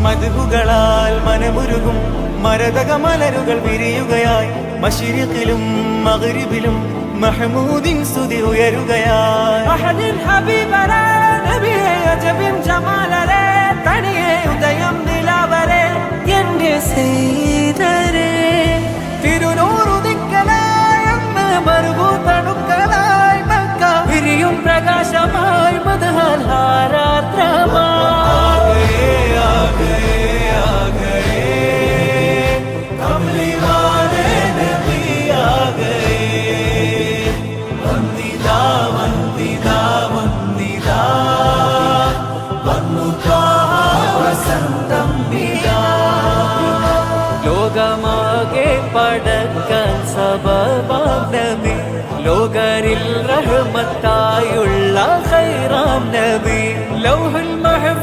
മദ്ഹുകളാൽ മനമുരുകും മരതക മലരുകൾ വിരിയുകയായി മശ്രിഖിലും മഗ്രിബിലും മഹ്മൂദിൻ സ്തുതി ഉയരുകയായി അഹദിൻ ഹബീബരേ നബിയേ അജബിൻ ജമാലരേ തനിയേ ഉദയം നിലാവരേ എന്റെ സീതരേ തിരുനൂറുദിക്കലായി അന്ന് മറുകൂത്തണുക്കളായി മക്ക വിരിയും പ്രകാശമായി മദ്ഹൽ ഹാരാത്രമായി ലോകമാകെ പടക്കാൻ സബബാം നബി ലോകരിൽ റഹ്മത്തായുള്ള ഖൈറാം നബി ലൗഹുൽ മഹ്ഫൂസ്